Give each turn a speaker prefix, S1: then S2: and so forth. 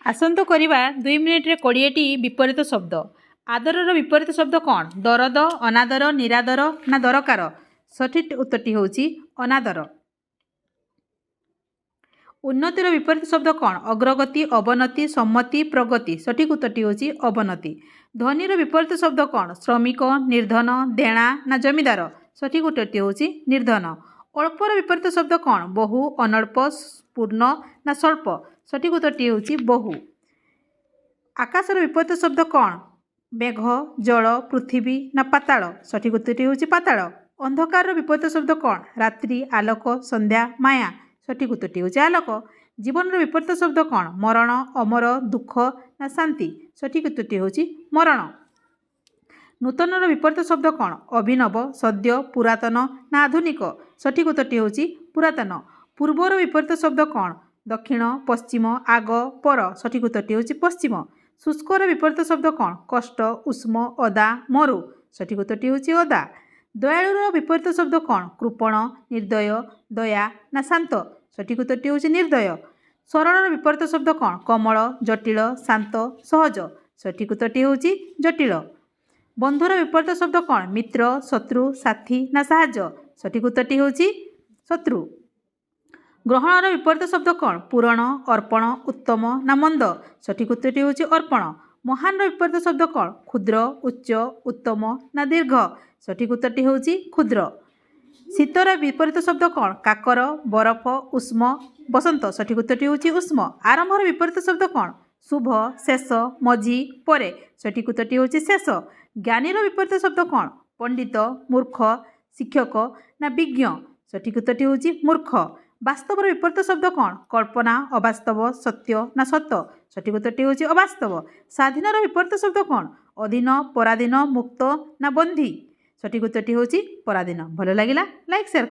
S1: आसंतु करिबा 2 मिनिट रे 20टी विपरीत शब्द। आदरर विपरीत शब्द कौन? दरद, अनादर, निरादर ना दरकार। सठिक उत्तरटी होउची अनादर। उन्नतिर विपरीत शब्द कौन? अग्रगति, अवनति, सम्मति, प्रगति। सठिक उत्तरटी होउची अवनति। धनीर विपरीत शब्द कौन? श्रमिक, निर्धन, देणा ना जमीदार। सठिक उत्तरटी होउची निर्धन। अल्पर विपरीत शब्द कौन? बहु, अनल्प, पूर्ण ना स्वल्प। सठिक उत्तरटी होउची बहु। आकाशर विपरीत शब्द कौन? मेघ, जल, पृथ्वी ना पाताल। सठिक उत्तरटी होउची पाताल। अंधकार विपरीत शब्द कौन? रात्रि, आलोक, संध्या, माया। सठिक उत्तरटी होउची आलोक। जीवन विपरीत शब्द कौन? मरण, अमर, दुख ना शांति। सठिक उत्तरटी होउची मरण। नूतनर विपरीत शब्द कौन? अभिनव, सद्य, पुरातन ना आधुनिक। सठिक उत्तरटी होउची पुरातन। पूर्वर विपरीत शब्द कौन? दक्षिण, पश्चिम, आग, पर। सठिक उत्तरटी होउची पश्चिम। शुष्कर विपरीत शब्द कौन? कष्ट, उष्म, अदा, मरु। सठिक उत्तरटी होउची अदा। दयालुर विपरीत शब्द कौन? कृपण, निर्दय, दया ना शांत। सठिक उत्तरटी होउची निर्दय। सरलर विपरीत शब्द कौन? कमल, जटिल, शांत, सहज। सठिक उत्तरटी होउची जटिल। बंधुर विपरीत शब्द कौन? मित्र, शत्रु, साथी ना साहाय्य। सठिक उत्तरटी होउची शत्रु। ग्रहणर विपरीत शब्द कौन? पूरण, अर्पण, उत्तम ना मंद। सठिक उत्तरटी होउची अर्पण। महान विपरीत शब्द कौन? क्षुद्र, उच्च, उत्तम ना दीर्घ। सठिक उत्तरटी होउची क्षुद्र। शीतर विपरीत शब्द कौन? काकर, बरफ, उष्म, बसंत। सठिक उत्तरटी होउची उष्म। आरंभर विपरीत शब्द कौन? शुभ, शेष, मझी, परे। सठिक उत्तरटी होउची शेष। ज्ञानीर विपरीत शब्द कौन? पंडित, मूर्ख, शिक्षक ना विज्ञ। सठिक उत्तरटी होउची मूर्ख। वास्तवर विपरीत शब्द कौन? कल्पना, अवास्तव, सत्य ना सत्य। सठिक उत्तरटी होउची अवास्तव। स्वाधीनर विपरीत शब्द कौन? अधीन, पराधीन, मुक्त ना बंधी। सठिक उत्तरटी होउची पराधीन। भल लागिला लाइक शेयर